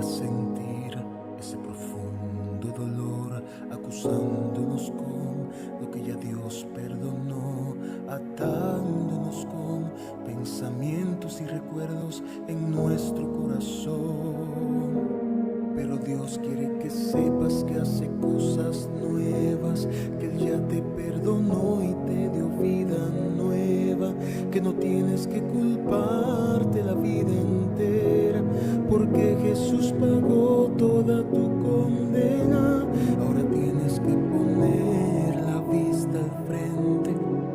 hagas sentir ese profundo dolor, acusándonos con lo que ya Dios perdonó, atándonos con pensamientos y recuerdos en nuestro corazón. Pero Dios quiere que sepas que hace cosas nuevas, que Él ya te perdonó y te dio vida nueva, que no tienes que culparte la vida entera, porque Jesús pagó toda tu condena. Ahora tienes que poner la vista al frente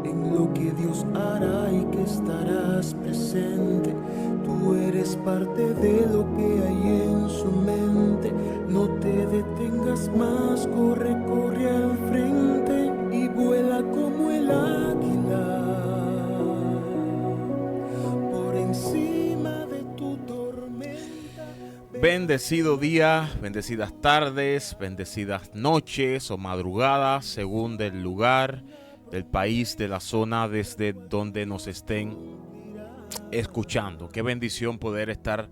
en lo que Dios hará y que estarás presente. Tú eres parte de lo que hay en su mente. No te detengas más, corre, corre al frente y vuela como el águila por encima de tu tormenta. Bendecido día, bendecidas tardes, bendecidas noches o madrugadas, según del lugar, del país, de la zona desde donde nos estén escuchando. Qué bendición poder estar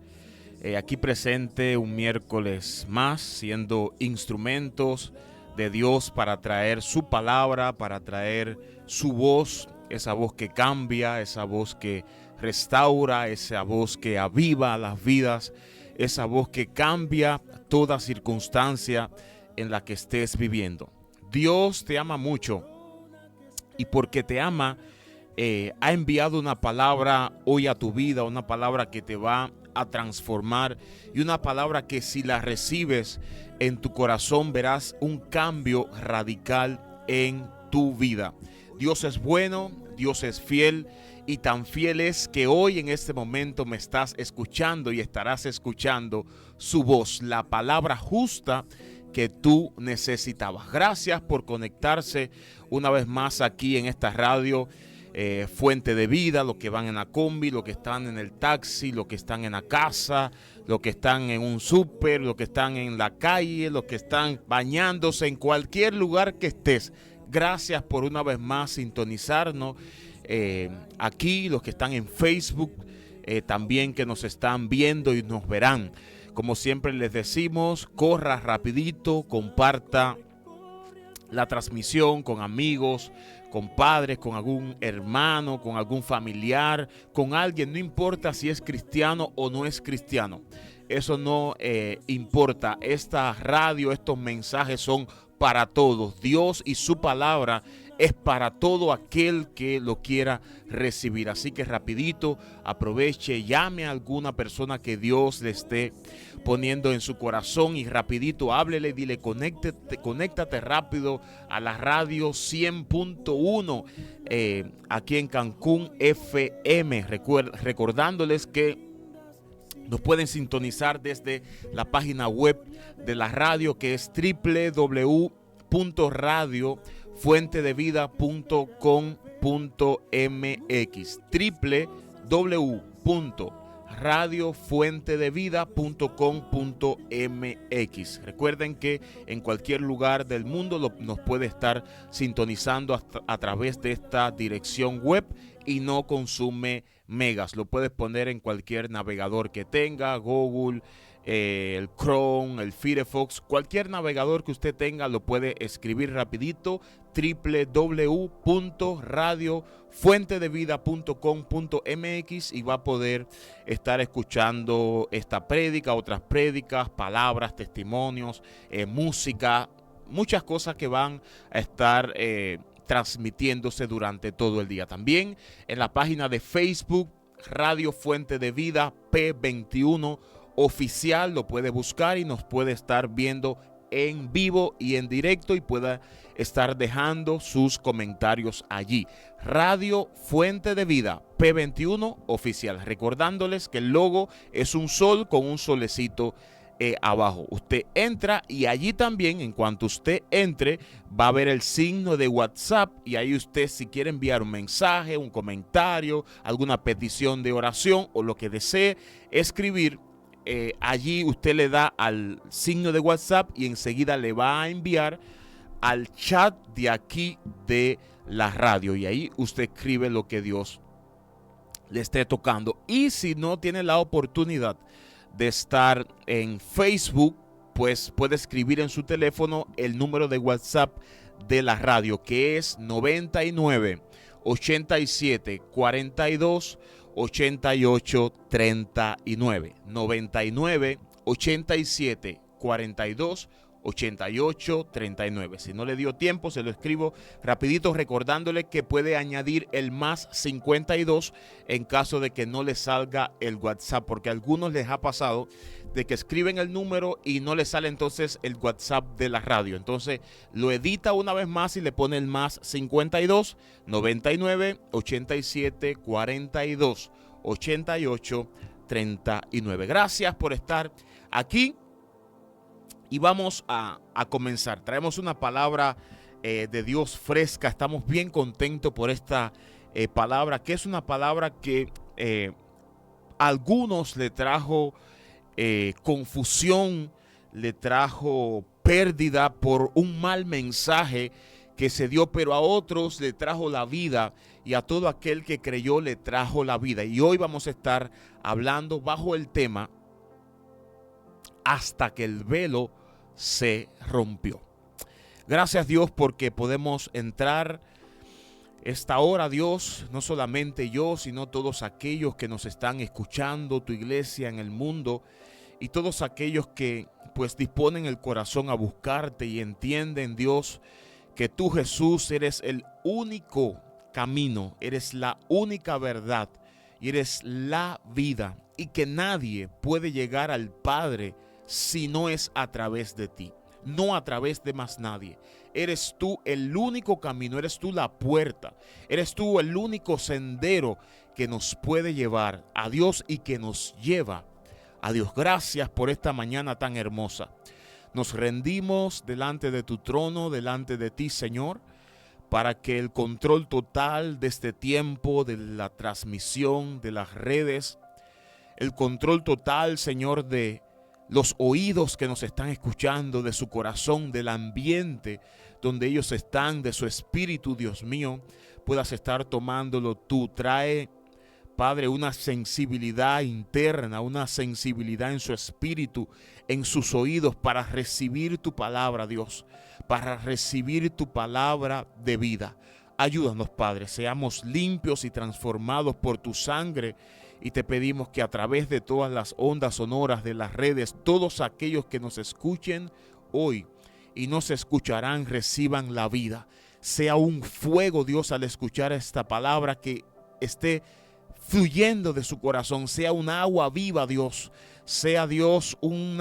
aquí presente un miércoles más, siendo instrumentos de Dios para traer su palabra, para traer su voz, esa voz que cambia, esa voz que restaura, esa voz que aviva las vidas, esa voz que cambia toda circunstancia en la que estés viviendo. Dios te ama mucho y porque te ama, ha enviado una palabra hoy a tu vida, una palabra que te va a transformar y una palabra que si la recibes en tu corazón verás un cambio radical en tu vida. Dios es bueno, Dios es fiel y tan fiel es que hoy en este momento me estás escuchando y estarás escuchando su voz, la palabra justa que tú necesitabas. Gracias por conectarse una vez más aquí en esta radio. Fuente de Vida, los que van en la combi, los que están en el taxi, los que están en la casa, los que están en un súper, los que están en la calle, los que están bañándose, en cualquier lugar que estés. Gracias por una vez más sintonizarnos aquí, los que están en Facebook, también que nos están viendo y nos verán. Como siempre les decimos, corra rapidito, comparta la transmisión con amigos, con padres, con algún hermano, con algún familiar, con alguien, no importa si es cristiano o no es cristiano. Eso no importa. Esta radio, estos mensajes son para todos. Dios y su palabra es para todo aquel que lo quiera recibir. Así que rapidito, aproveche, llame a alguna persona que Dios le esté poniendo en su corazón y rapidito háblele, dile conéctate rápido a la radio 100.1 aquí en Cancún FM. Recordándoles que nos pueden sintonizar desde la página web de la radio, que es www.radiofuentedevida.com.mx, www.radiofuentedevida.com.mx. Recuerden que en cualquier lugar del mundo nos puede estar sintonizando a través de esta dirección web y no consume megas. Lo puedes poner en cualquier navegador que tenga, Google, el Chrome, el Firefox, cualquier navegador que usted tenga lo puede escribir rapidito, www.radiofuentedevida.com.mx, y va a poder estar escuchando esta prédica, otras prédicas, palabras, testimonios, música, muchas cosas que van a estar transmitiéndose durante todo el día. También en la página de Facebook, Radio Fuente de Vida P21 Oficial, lo puede buscar y nos puede estar viendo en vivo y en directo y pueda estar dejando sus comentarios allí. Radio Fuente de Vida P21 Oficial. Recordándoles que el logo es un sol con un solecito abajo. Usted entra y allí también, en cuanto usted entre, va a ver el signo de WhatsApp, y ahí usted, si quiere enviar un mensaje, un comentario, alguna petición de oración o lo que desee escribir, allí usted le da al signo de WhatsApp y enseguida le va a enviar al chat de aquí de la radio, y ahí usted escribe lo que Dios le esté tocando. Y si no tiene la oportunidad de estar en Facebook, pues puede escribir en su teléfono el número de WhatsApp de la radio, que es 99 87 42 88 39. 99 87 42 88 39. Si no le dio tiempo, se lo escribo rapidito, recordándole que puede añadir el más 52 en caso de que no le salga el WhatsApp, porque a algunos les ha pasado de que escriben el número y no le sale entonces el WhatsApp de la radio. Entonces lo edita una vez más y le pone el más 52 99 87 42 88 39. Gracias por estar aquí. Y vamos a comenzar. Traemos una palabra de Dios fresca. Estamos bien contentos por esta palabra, que es una palabra que a algunos le trajo confusión, le trajo pérdida por un mal mensaje que se dio, pero a otros le trajo la vida, y a todo aquel que creyó le trajo la vida. Y hoy vamos a estar hablando bajo el tema hasta que el velo se rompió. Gracias, Dios, porque podemos entrar esta hora, Dios, no solamente yo, sino todos aquellos que nos están escuchando, tu iglesia en el mundo, y todos aquellos que pues disponen el corazón a buscarte y entienden, Dios, que tú, Jesús, eres el único camino, eres la única verdad y eres la vida, y que nadie puede llegar al Padre si no es a través de ti, no a través de más nadie. Eres tú el único camino, eres tú la puerta, eres tú el único sendero que nos puede llevar a Dios y que nos lleva a Dios. Gracias por esta mañana tan hermosa. Nos rendimos delante de tu trono, delante de ti, Señor, para que el control total de este tiempo, de la transmisión, de las redes, el control total, Señor, de los oídos que nos están escuchando, de su corazón, del ambiente donde ellos están, de su espíritu, Dios mío, puedas estar tomándolo tú. Trae, Padre, una sensibilidad interna, una sensibilidad en su espíritu, en sus oídos, para recibir tu palabra, Dios, para recibir tu palabra de vida. Ayúdanos, Padre, seamos limpios y transformados por tu sangre. Y te pedimos que a través de todas las ondas sonoras de las redes, todos aquellos que nos escuchen hoy y nos escucharán, reciban la vida. Sea un fuego, Dios, al escuchar esta palabra, que esté fluyendo de su corazón. Sea un agua viva, Dios. Sea, Dios, un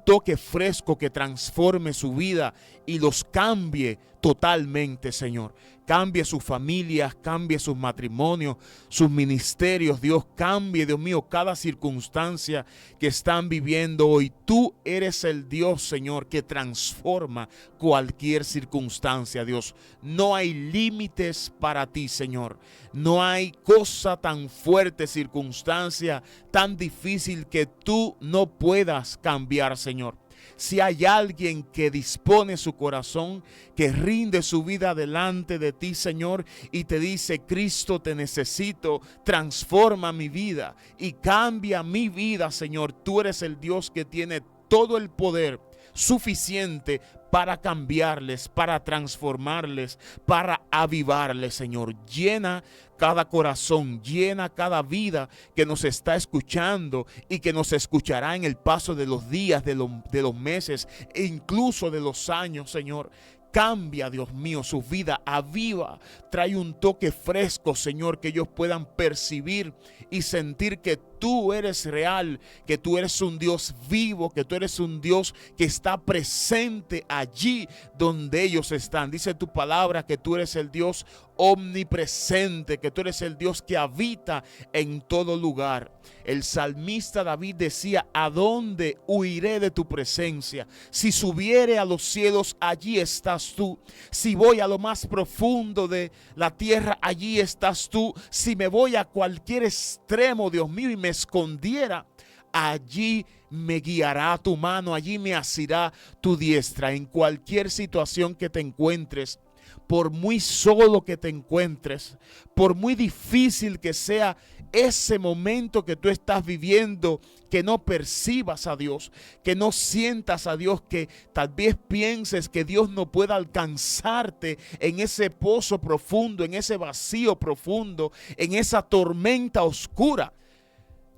toque fresco que transforme su vida y los cambie totalmente, Señor. Cambie sus familias, cambie sus matrimonios, sus ministerios, Dios. Cambie, Dios mío, cada circunstancia que están viviendo hoy. Tú eres el Dios, Señor, que transforma cualquier circunstancia, Dios. No hay límites para ti, Señor. No hay cosa tan fuerte, circunstancia tan difícil que tú no puedas cambiar, Señor. Si hay alguien que dispone su corazón, que rinde su vida delante de ti, Señor, y te dice: Cristo, te necesito, transforma mi vida y cambia mi vida, Señor. Tú eres el Dios que tiene todo el poder suficiente para cambiarles, para transformarles, para avivarles, Señor. Llena cada corazón, llena cada vida que nos está escuchando y que nos escuchará en el paso de los días, de los meses e incluso de los años, Señor. Cambia, Dios mío, su vida, aviva, trae un toque fresco, Señor, que ellos puedan percibir y sentir que tú eres real, que tú eres un Dios vivo, que tú eres un Dios que está presente allí donde ellos están. Dice tu palabra que tú eres el Dios omnipresente, que tú eres el Dios que habita en todo lugar. El salmista David decía: ¿a dónde huiré de tu presencia? Si subiere a los cielos, allí estás tú. Si voy a lo más profundo de la tierra, allí estás tú. Si me voy a cualquier extremo, Dios mío, y me escondiera, allí me guiará tu mano, allí me asirá tu diestra. En cualquier situación que te encuentres, por muy solo que te encuentres, por muy difícil que sea ese momento que tú estás viviendo, que no percibas a Dios, que no sientas a Dios, que tal vez pienses que Dios no pueda alcanzarte en ese pozo profundo, en ese vacío profundo, en esa tormenta oscura.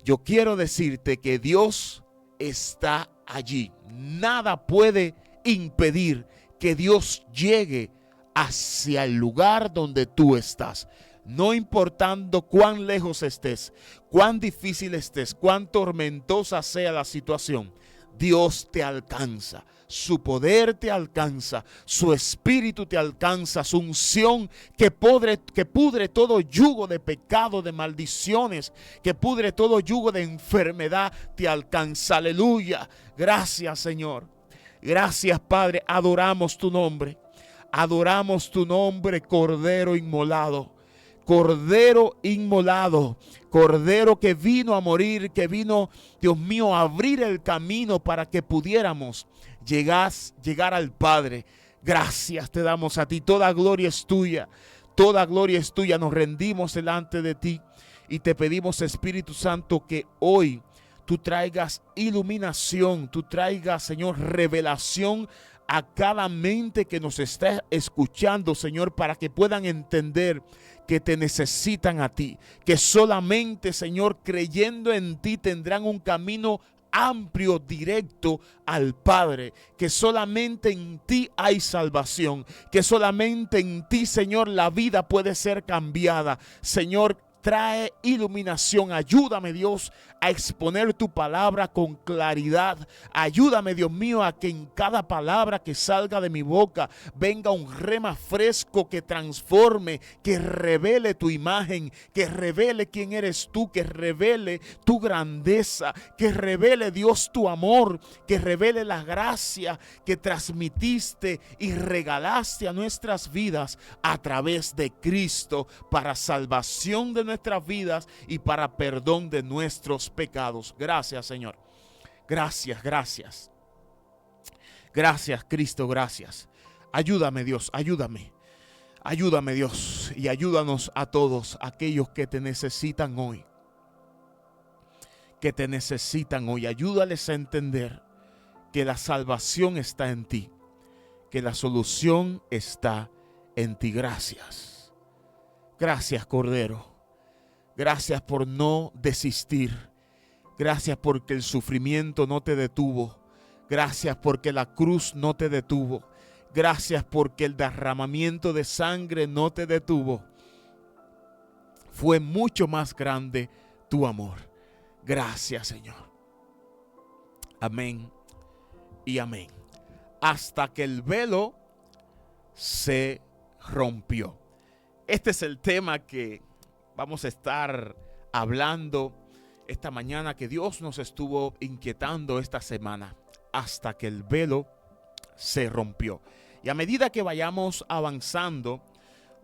Yo quiero decirte que Dios está allí. Nada puede impedir que Dios llegue hacia el lugar donde tú estás. No importando cuán lejos estés, cuán difícil estés, cuán tormentosa sea la situación, Dios te alcanza. Su poder te alcanza, su espíritu te alcanza, su unción que pudre todo yugo de pecado, de maldiciones, que pudre todo yugo de enfermedad, te alcanza. Aleluya. Gracias, Señor. Gracias, Padre. Adoramos tu nombre. Adoramos tu nombre, Cordero inmolado. Cordero inmolado, Cordero que vino a morir, que vino, Dios mío, a abrir el camino para que pudiéramos llegar al Padre. Gracias te damos a ti, toda gloria es tuya, toda gloria es tuya. Nos rendimos delante de ti y te pedimos, Espíritu Santo, que hoy tú traigas iluminación, tú traigas, Señor, revelación a cada mente que nos está escuchando, Señor, para que puedan entender que te necesitan a ti, que solamente, Señor, creyendo en ti tendrán un camino amplio, directo al Padre, que solamente en ti hay salvación, que solamente en ti, Señor, la vida puede ser cambiada. Señor, trae iluminación. Ayúdame, Dios, a exponer tu palabra con claridad. Ayúdame, Dios mío, a que en cada palabra que salga de mi boca venga un rema fresco que transforme, que revele tu imagen, que revele quién eres tú, que revele tu grandeza, que revele, Dios, tu amor, que revele la gracia que transmitiste y regalaste a nuestras vidas a través de Cristo para salvación de nuestras vidas y para perdón de nuestros pecados. Gracias, Señor. Gracias, gracias. Gracias, Cristo, gracias. Ayúdame, Dios, ayúdame. Ayúdame, Dios, y ayúdanos a todos aquellos que te necesitan hoy. Que te necesitan hoy. Ayúdales a entender que la salvación está en ti, que la solución está en ti. Gracias. Gracias, Cordero. Gracias por no desistir. Gracias porque el sufrimiento no te detuvo. Gracias porque la cruz no te detuvo. Gracias porque el derramamiento de sangre no te detuvo. Fue mucho más grande tu amor. Gracias, Señor. Amén y amén. Hasta que el velo se rompió. Este es el tema que vamos a estar hablando esta mañana, que Dios nos estuvo inquietando esta semana, hasta que el velo se rompió. Y a medida que vayamos avanzando,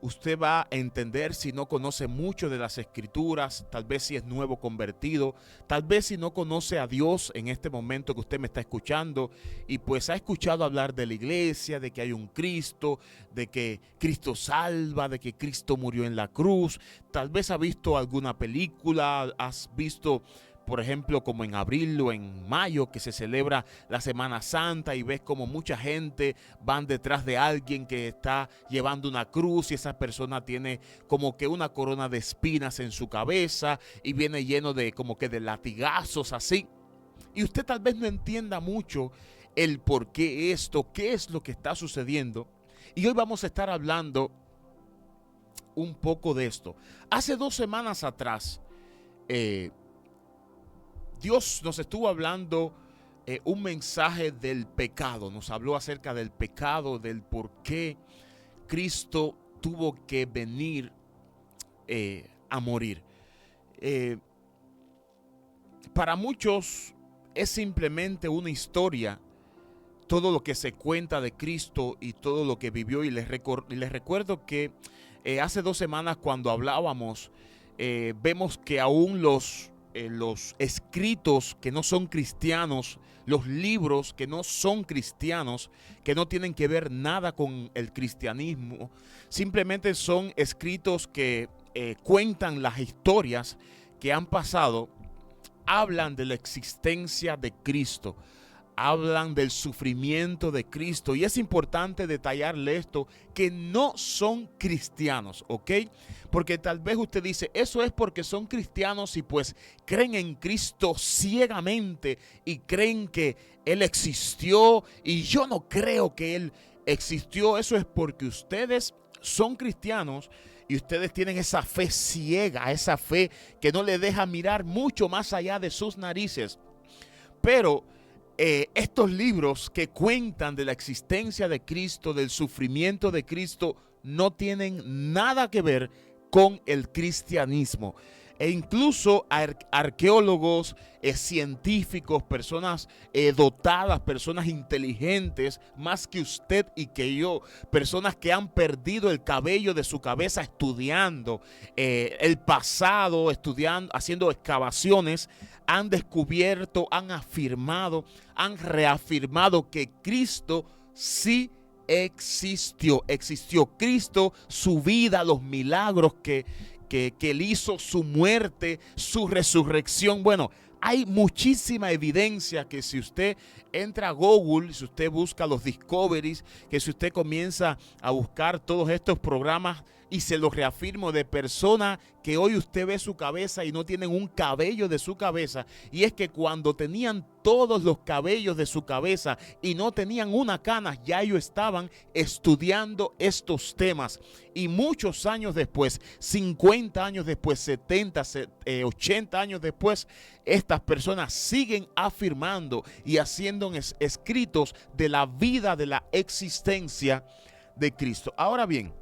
usted va a entender, si no conoce mucho de las Escrituras, tal vez si es nuevo convertido, tal vez si no conoce a Dios en este momento que usted me está escuchando y pues ha escuchado hablar de la iglesia, de que hay un Cristo, de que Cristo salva, de que Cristo murió en la cruz. Tal vez ha visto alguna película, has visto, por ejemplo, como en abril o en mayo, que se celebra la Semana Santa y ves como mucha gente van detrás de alguien que está llevando una cruz y esa persona tiene como que una corona de espinas en su cabeza y viene lleno de como que de latigazos así. Y usted tal vez no entienda mucho el por qué esto, qué es lo que está sucediendo. Y hoy vamos a estar hablando un poco de esto. Hace 2 semanas atrás, Dios nos estuvo hablando un mensaje del pecado. Nos habló acerca del pecado, del por qué Cristo tuvo que venir a morir. Para muchos es simplemente una historia, todo lo que se cuenta de Cristo y todo lo que vivió. Y les recuerdo que hace 2 semanas cuando hablábamos, vemos que aún los escritos que no son cristianos, los libros que no son cristianos, que no tienen que ver nada con el cristianismo, simplemente son escritos que cuentan las historias que han pasado hablan de la existencia de Cristo, hablan del sufrimiento de Cristo, y es importante detallarle esto, que no son cristianos, ¿ok? Porque tal vez usted dice, eso es porque son cristianos y pues creen en Cristo ciegamente y creen que Él existió y yo no creo que Él existió. Eso es porque ustedes son cristianos y ustedes tienen esa fe ciega, esa fe que no les deja mirar mucho más allá de sus narices. Pero estos libros que cuentan de la existencia de Cristo, del sufrimiento de Cristo, no tienen nada que ver con el cristianismo. E incluso arqueólogos, científicos, personas dotadas, personas inteligentes, más que usted y que yo, personas que han perdido el cabello de su cabeza estudiando el pasado, estudiando, haciendo excavaciones, han descubierto, han afirmado, han reafirmado que Cristo sí existió. Cristo, su vida, los milagros que Él hizo, su muerte, su resurrección. Bueno, hay muchísima evidencia que si usted entra a Google, si usted busca los Discoveries, que si usted comienza a buscar todos estos programas, y se los reafirmo, de personas que hoy usted ve su cabeza y no tienen un cabello de su cabeza, y es que cuando tenían todos los cabellos de su cabeza y no tenían una cana, ya ellos estaban estudiando estos temas, y muchos años después, 50 años después, 70, 80 años después, estas personas siguen afirmando y haciendo escritos de la vida, de la existencia de Cristo. Ahora bien,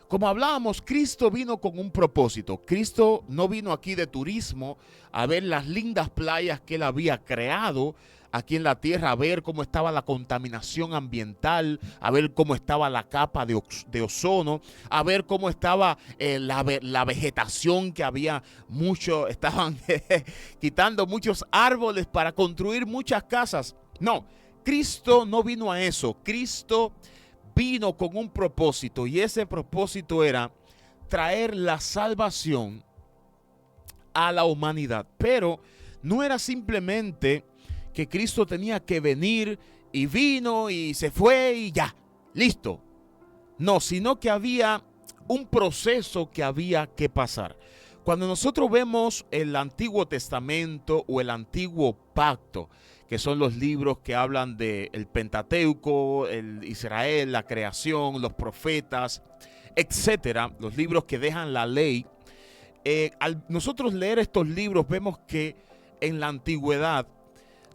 como hablábamos, Cristo vino con un propósito. Cristo no vino aquí de turismo a ver las lindas playas que Él había creado aquí en la tierra, a ver cómo estaba la contaminación ambiental, a ver cómo estaba la capa de ozono, a ver cómo estaba la vegetación, que había mucho, estaban quitando muchos árboles para construir muchas casas. No, Cristo no vino a eso. Cristo vino con un propósito, y ese propósito era traer la salvación a la humanidad. Pero no era simplemente que Cristo tenía que venir y vino y se fue y ya, listo. No, sino que había un proceso que había que pasar. Cuando nosotros vemos el Antiguo Testamento o el Antiguo Pacto, que son los libros que hablan del Pentateuco, el Israel, la creación, los profetas, etcétera, los libros que dejan la ley, al nosotros leer estos libros vemos que en la antigüedad,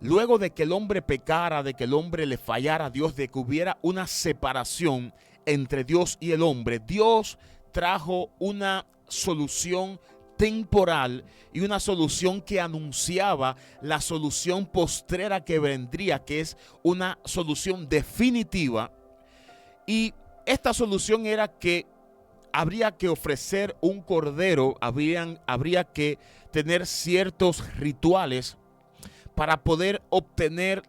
luego de que el hombre pecara, de que el hombre le fallara a Dios, de que hubiera una separación entre Dios y el hombre, Dios trajo una solución temporal y una solución que anunciaba la solución postrera que vendría, que es una solución definitiva. Y esta solución era que habría que ofrecer un cordero, habría que tener ciertos rituales para poder obtener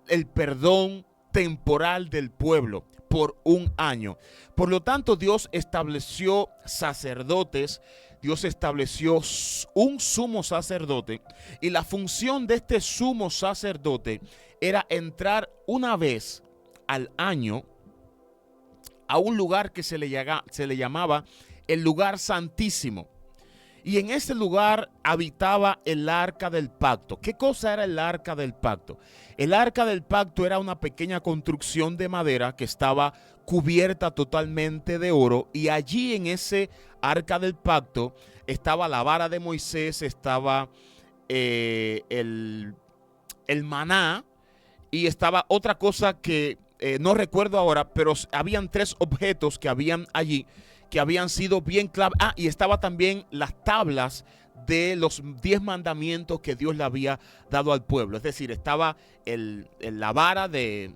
el perdón temporal del pueblo por un año. Por lo tanto, Dios estableció sacerdotes, Dios estableció un sumo sacerdote, y la función de este sumo sacerdote era entrar una vez al año a un lugar que se le llamaba el lugar santísimo. Y en ese lugar habitaba el arca del pacto. ¿Qué cosa era el arca del pacto? El arca del pacto era una pequeña construcción de madera que estaba cubierta totalmente de oro, y allí en ese arca del pacto estaba la vara de Moisés, estaba el maná, y estaba otra cosa que no recuerdo ahora, pero habían 3 objetos que habían allí que habían sido bien clave. Y estaba también las tablas de los 10 mandamientos que Dios le había dado al pueblo. Es decir, estaba la vara de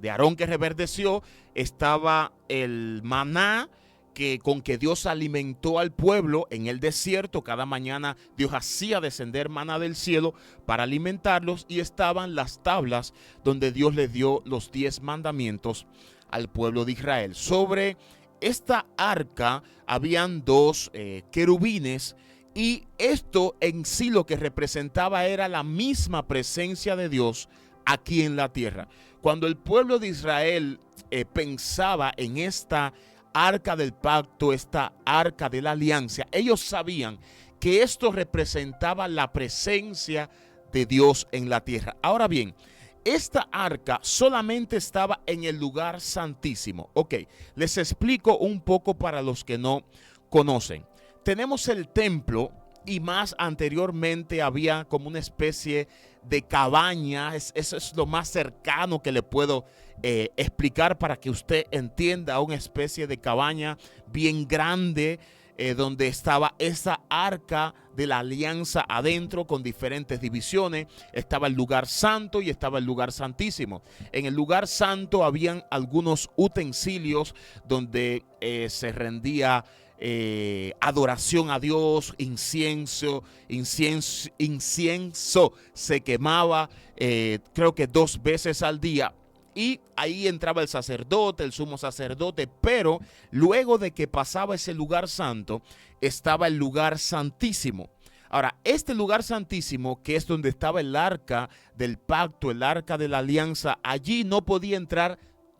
Aarón que reverdeció, estaba el maná con que Dios alimentó al pueblo en el desierto. Cada mañana Dios hacía descender maná del cielo para alimentarlos, y estaban las tablas donde Dios le dio los 10 mandamientos al pueblo de Israel. Sobre esta arca habían 2 querubines Y esto en sí lo que representaba era la misma presencia de Dios aquí en la tierra. Cuando el pueblo de Israel pensaba en esta arca del pacto, esta arca de la alianza, ellos sabían que esto representaba la presencia de Dios en la tierra. Ahora bien, esta arca solamente estaba en el lugar santísimo. Ok, les explico un poco para los que no conocen. Tenemos el templo y más anteriormente había como una especie de cabaña. Eso es lo más cercano que le puedo explicar para que usted entienda, una especie de cabaña bien grande donde estaba esa arca de la alianza adentro con diferentes divisiones. Estaba el lugar santo y estaba el lugar santísimo. En el lugar santo habían algunos utensilios donde se rendía adoración a Dios, incienso se quemaba creo que 2 veces al día. Y ahí entraba el sacerdote, el sumo sacerdote, pero luego de que pasaba ese lugar santo, estaba el lugar santísimo. Ahora, este lugar santísimo, que es donde estaba el arca del pacto, el arca de la alianza, allí no podía entrar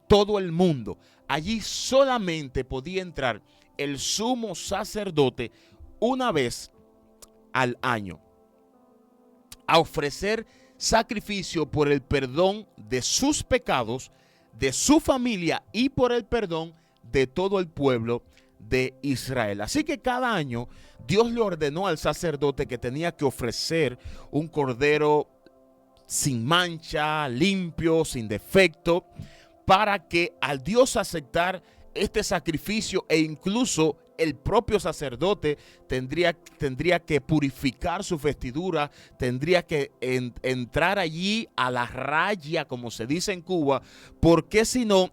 todo el mundo. Allí solamente podía entrar el sumo sacerdote una vez al año a ofrecer sacrificio por el perdón de sus pecados, de su familia y por el perdón de todo el pueblo de Israel. Así que cada año Dios le ordenó al sacerdote que tenía que ofrecer un cordero sin mancha, limpio, sin defecto, para que al Dios aceptar este sacrificio, e incluso el propio sacerdote tendría que purificar su vestidura, tendría que entrar allí a la raya, como se dice en Cuba, porque si no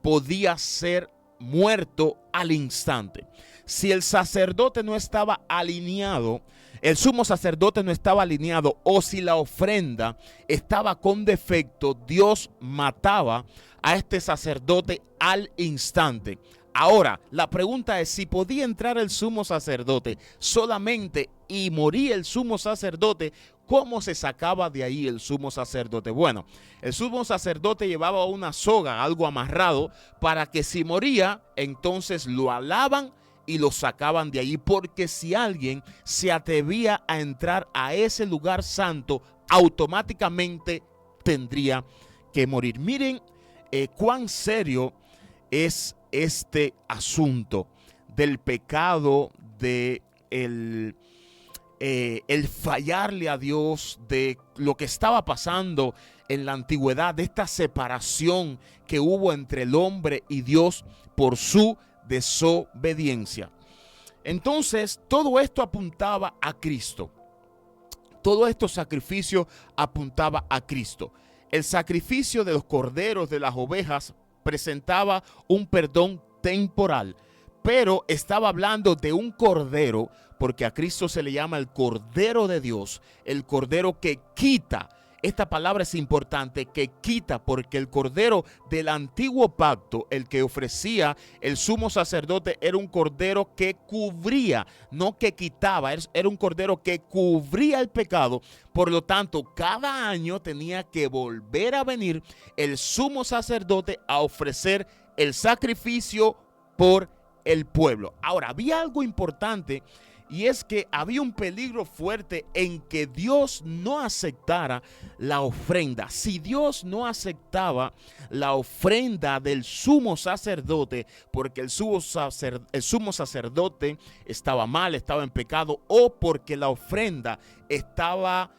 podía ser muerto al instante. Si el sacerdote no estaba alineado, el sumo sacerdote no estaba alineado, o si la ofrenda estaba con defecto, Dios mataba a este sacerdote al instante. Ahora, la pregunta es si podía entrar el sumo sacerdote solamente y moría el sumo sacerdote. ¿Cómo se sacaba de ahí el sumo sacerdote? Bueno, el sumo sacerdote llevaba una soga, algo amarrado, para que si moría, entonces lo alaban y lo sacaban de allí, porque si alguien se atrevía a entrar a ese lugar santo, automáticamente tendría que morir. Miren cuán serio es este asunto del pecado, de el fallarle a Dios, de lo que estaba pasando en la antigüedad, de esta separación que hubo entre el hombre y Dios por su desobediencia. Entonces, todo esto apuntaba a Cristo. Todo estos sacrificios apuntaba a Cristo. El sacrificio de los corderos, de las ovejas, presentaba un perdón temporal, pero estaba hablando de un cordero, porque a Cristo se le llama el Cordero de Dios, el cordero que quita. Esta palabra es importante, que quita, porque el cordero del antiguo pacto, el que ofrecía el sumo sacerdote, era un cordero que cubría, no que quitaba, era un cordero que cubría el pecado. Por lo tanto, cada año tenía que volver a venir el sumo sacerdote a ofrecer el sacrificio por el pueblo. Ahora, había algo importante, y es que había un peligro fuerte en que Dios no aceptara la ofrenda. Si Dios no aceptaba la ofrenda del sumo sacerdote, porque el sumo sacerdote estaba mal, estaba en pecado, o porque la ofrenda estaba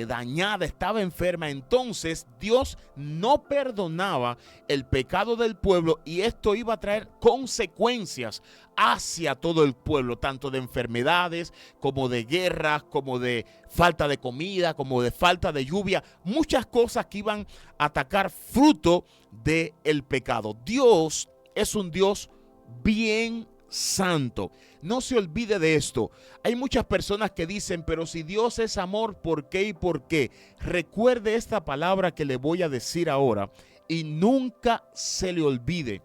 dañada, estaba enferma, entonces Dios no perdonaba el pecado del pueblo, y esto iba a traer consecuencias hacia todo el pueblo, tanto de enfermedades como de guerras, como de falta de comida, como de falta de lluvia, muchas cosas que iban a atacar fruto del pecado. Dios es un Dios bien santo. No se olvide de esto. Hay muchas personas que dicen, pero si Dios es amor, ¿por qué y por qué? Recuerde esta palabra que le voy a decir ahora y nunca se le olvide.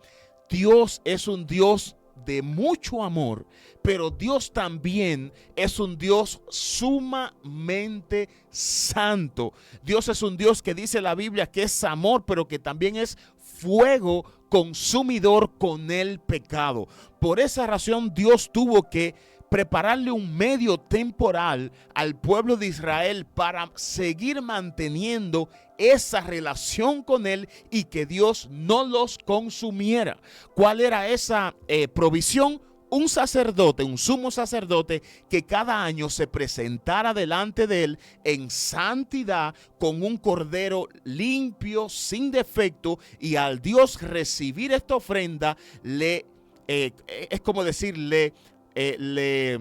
Dios es un Dios de mucho amor, pero Dios también es un Dios sumamente santo. Dios es un Dios que dice la Biblia que es amor, pero que también es fuego consumidor con el pecado. Por esa razón Dios tuvo que prepararle un medio temporal al pueblo de Israel para seguir manteniendo esa relación con él y que Dios no los consumiera. ¿Cuál era esa provisión? Un sacerdote, un sumo sacerdote que cada año se presentara delante de él en santidad con un cordero limpio, sin defecto, y al Dios recibir esta ofrenda, es como decirle, le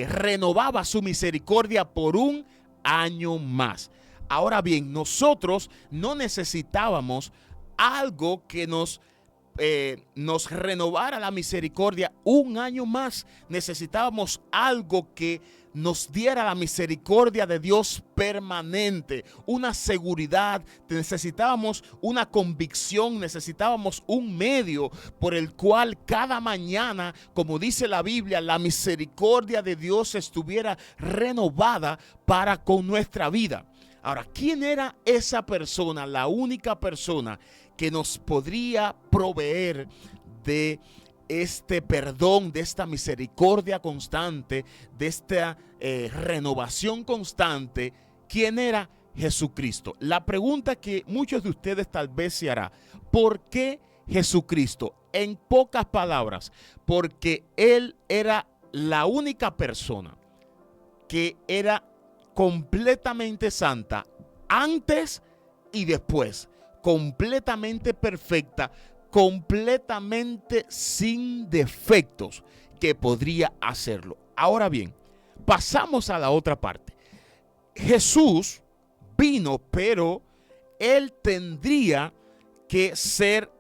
renovaba su misericordia por un año más. Ahora bien, nosotros no necesitábamos algo que nos renovara la misericordia un año más. Necesitábamos algo que nos diera la misericordia de Dios permanente, una seguridad. Necesitábamos una convicción, necesitábamos un medio por el cual cada mañana, como dice la Biblia, la misericordia de Dios estuviera renovada para con nuestra vida. Ahora, ¿quién era esa persona? La única persona que nos podría proveer de este perdón, de esta misericordia constante, de esta renovación constante. ¿Quién era? Jesucristo. La pregunta que muchos de ustedes tal vez se hará: ¿por qué Jesucristo? En pocas palabras, porque Él era la única persona que era completamente santa antes y después, completamente perfecta, completamente sin defectos, que podría hacerlo. Ahora bien, pasamos a la otra parte. Jesús vino, pero él tendría que ser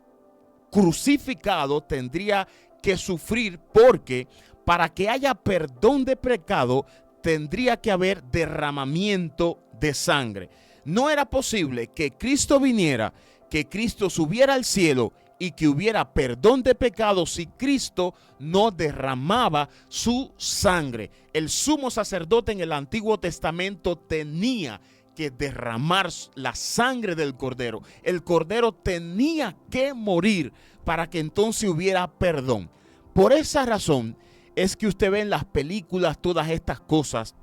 crucificado, tendría que sufrir, porque para que haya perdón de pecado tendría que haber derramamiento de sangre. No era posible que Cristo viniera, que Cristo subiera al cielo y que hubiera perdón de pecados si Cristo no derramaba su sangre. El sumo sacerdote en el Antiguo Testamento tenía que derramar la sangre del cordero. El cordero tenía que morir para que entonces hubiera perdón. Por esa razón es que usted ve en las películas todas estas cosas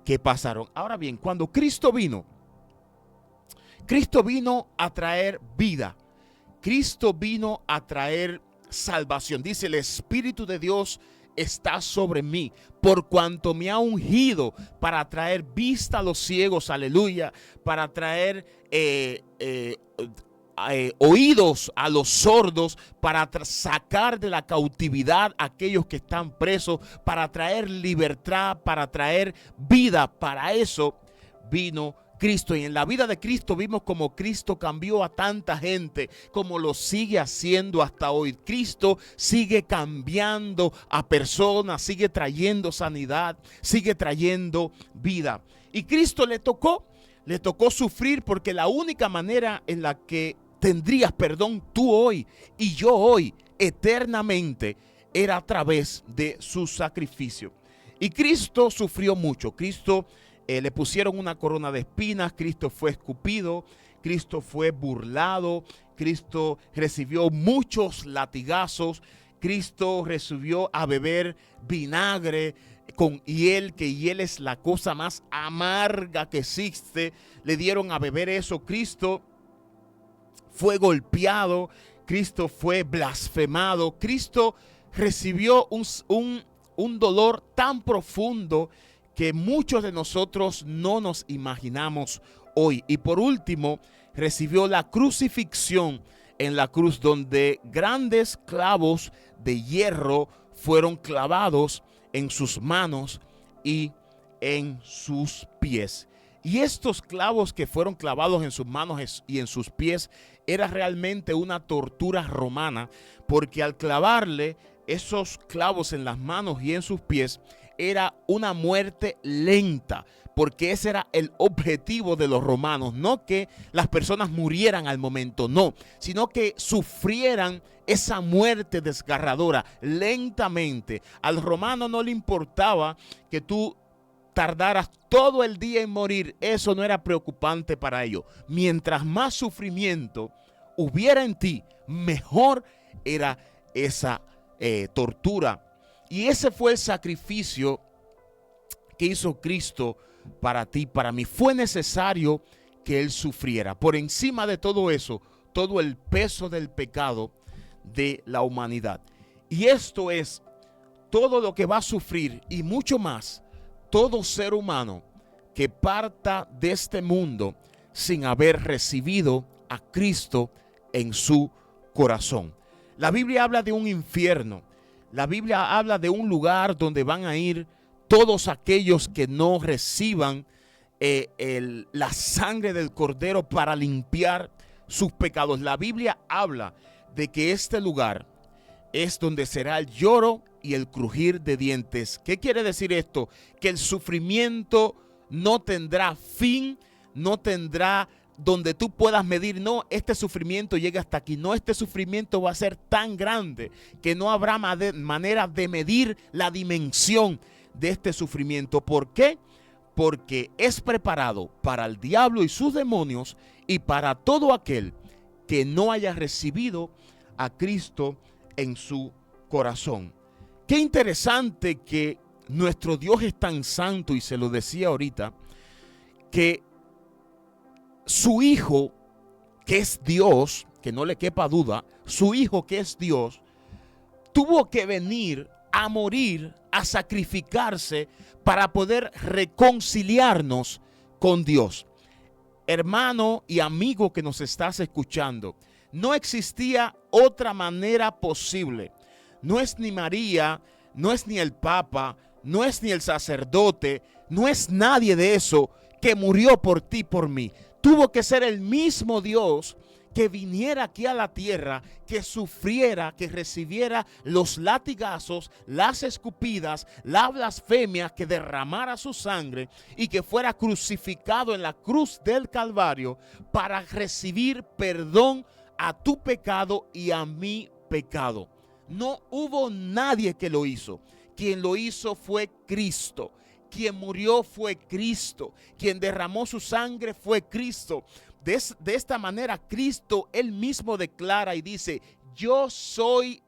que pasaron. Ahora bien, cuando Cristo vino a traer vida. Cristo vino a traer salvación. Dice: el Espíritu de Dios está sobre mí, por cuanto me ha ungido para traer vista a los ciegos, aleluya, para traer oídos a los sordos, para sacar de la cautividad a aquellos que están presos, para traer libertad, para traer vida. Para eso vino Cristo. Y en la vida de Cristo vimos como Cristo cambió a tanta gente, como lo sigue haciendo hasta hoy. Cristo sigue cambiando a personas, sigue trayendo sanidad, sigue trayendo vida. Y Cristo le tocó sufrir, porque la única manera en la que tendrías perdón tú hoy y yo hoy eternamente era a través de su sacrificio. Y Cristo sufrió mucho. Cristo le pusieron una corona de espinas, Cristo fue escupido, Cristo fue burlado, Cristo recibió muchos latigazos, Cristo recibió a beber vinagre con hiel, que hiel es la cosa más amarga que existe. Le dieron a beber eso. Cristo fue golpeado, Cristo fue blasfemado, Cristo recibió un dolor tan profundo que muchos de nosotros no nos imaginamos hoy. Y por último, recibió la crucifixión en la cruz, donde grandes clavos de hierro fueron clavados en sus manos y en sus pies. Y estos clavos que fueron clavados en sus manos y en sus pies era realmente una tortura romana, porque al clavarle esos clavos en las manos y en sus pies, era una muerte lenta, porque ese era el objetivo de los romanos, no que las personas murieran al momento, no, sino que sufrieran esa muerte desgarradora lentamente. Al romano no le importaba que tú tardaras todo el día en morir, eso no era preocupante para ellos. Mientras más sufrimiento hubiera en ti, mejor era esa tortura. Y ese fue el sacrificio que hizo Cristo para ti, para mí. Fue necesario que Él sufriera. Por encima de todo eso, todo el peso del pecado de la humanidad. Y esto es todo lo que va a sufrir y mucho más todo ser humano que parta de este mundo sin haber recibido a Cristo en su corazón. La Biblia habla de un infierno. La Biblia habla de un lugar donde van a ir todos aquellos que no reciban la sangre del Cordero para limpiar sus pecados. La Biblia habla de que este lugar es donde será el lloro y el crujir de dientes. ¿Qué quiere decir esto? Que el sufrimiento no tendrá fin, no tendrá donde tú puedas medir, no, este sufrimiento llega hasta aquí, no, este sufrimiento va a ser tan grande que no habrá manera de medir la dimensión de este sufrimiento. ¿Por qué? Porque es preparado para el diablo y sus demonios y para todo aquel que no haya recibido a Cristo en su corazón. Qué interesante que nuestro Dios es tan santo, y se lo decía ahorita, que su Hijo, que es Dios, que no le quepa duda, su Hijo que es Dios, tuvo que venir a morir, a sacrificarse para poder reconciliarnos con Dios. Hermano y amigo que nos estás escuchando, no existía otra manera posible. No es ni María, no es ni el Papa, no es ni el sacerdote, no es nadie de eso que murió por ti, por mí. Tuvo que ser el mismo Dios que viniera aquí a la tierra, que sufriera, que recibiera los latigazos, las escupidas, la blasfemia, que derramara su sangre y que fuera crucificado en la cruz del Calvario para recibir perdón a tu pecado y a mi pecado. No hubo nadie que lo hizo. Quien lo hizo fue Cristo. Quien murió fue Cristo. Quien derramó su sangre fue Cristo. De esta manera, Cristo él mismo declara y dice: yo soy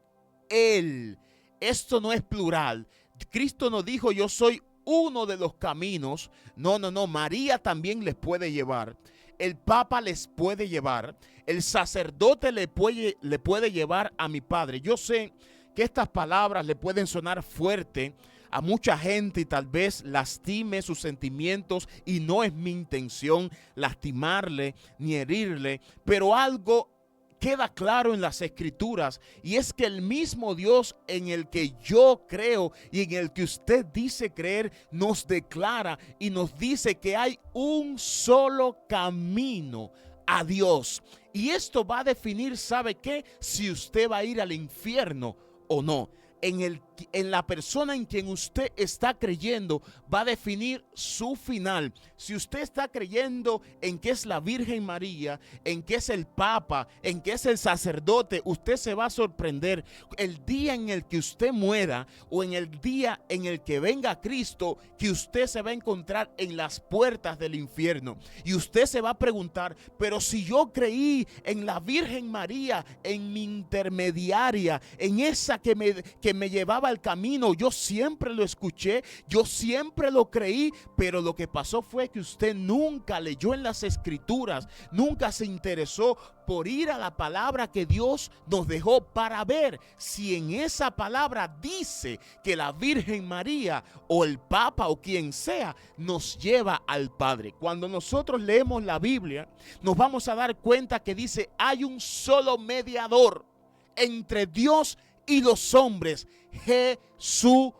Él. Esto no es plural. Cristo no dijo: yo soy uno de los caminos. No. María también les puede llevar. El Papa les puede llevar. El sacerdote le puede llevar a mi Padre. Yo sé que estas palabras le pueden sonar fuerte a mucha gente y tal vez lastime sus sentimientos, y no es mi intención lastimarle ni herirle, pero algo queda claro en las Escrituras, y es que el mismo Dios en el que yo creo y en el que usted dice creer nos declara y nos dice que hay un solo camino a Dios, y esto va a definir, ¿sabe qué? Si usted va a ir al infierno o no. En la persona en quien usted está creyendo va a definir su final. Si usted está creyendo en que es la Virgen María, en que es el Papa, en que es el sacerdote, usted se va a sorprender el día en el que usted muera, o en el día en el que venga Cristo, que usted se va a encontrar en las puertas del infierno. Y usted se va a preguntar: pero si yo creí en la Virgen María, en mi intermediaria, en esa que me llevaba al camino, yo siempre lo escuché, yo siempre lo creí, pero lo que pasó fue que usted nunca leyó en las Escrituras, nunca se interesó por ir a la palabra que Dios nos dejó para ver si en esa palabra dice que la Virgen María o el Papa o quien sea nos lleva al Padre. Cuando nosotros leemos la Biblia, nos vamos a dar cuenta que dice: hay un solo mediador entre Dios y los hombres, Jesucristo.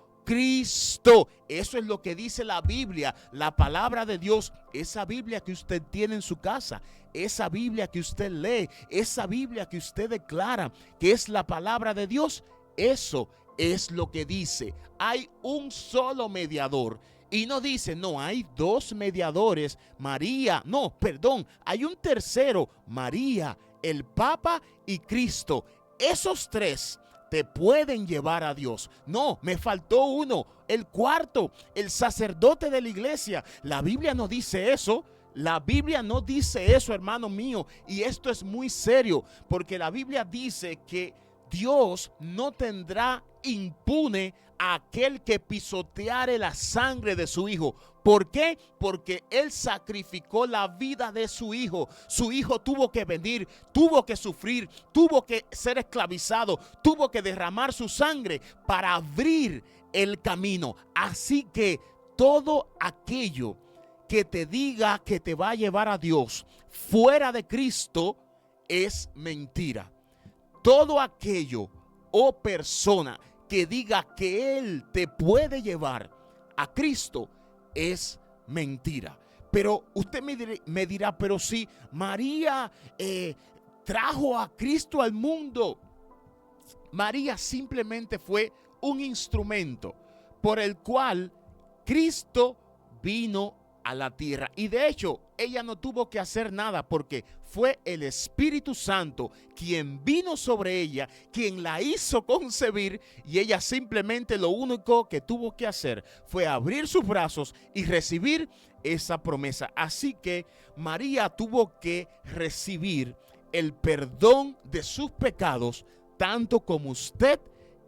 Eso es lo que dice la Biblia, la palabra de Dios. Esa Biblia que usted tiene en su casa, esa Biblia que usted lee, esa Biblia que usted declara que es la palabra de Dios, eso es lo que dice. Hay un solo mediador. Y no dice, no, hay dos mediadores, María. No, perdón, hay un tercero, María, el Papa y Cristo. Esos tres te pueden llevar a Dios. No, me faltó uno, el cuarto, el sacerdote de la iglesia. La Biblia no dice eso. La Biblia no dice eso, hermano mío. Y esto es muy serio, porque la Biblia dice que Dios no tendrá impune a aquel que pisoteare la sangre de su hijo. ¿Por qué? Porque él sacrificó la vida de su hijo. Su hijo tuvo que venir, tuvo que sufrir, tuvo que ser esclavizado, tuvo que derramar su sangre para abrir el camino. Así que todo aquello que te diga que te va a llevar a Dios fuera de Cristo es mentira. Todo aquello o persona que diga que Él te puede llevar a Cristo es mentira. Pero usted me dirá, pero si María trajo a Cristo al mundo, María simplemente fue un instrumento por el cual Cristo vino a la tierra. Y de hecho, ella no tuvo que hacer nada porque fue el Espíritu Santo quien vino sobre ella, quien la hizo concebir, y ella simplemente lo único que tuvo que hacer fue abrir sus brazos y recibir esa promesa. Así que María tuvo que recibir el perdón de sus pecados, tanto como usted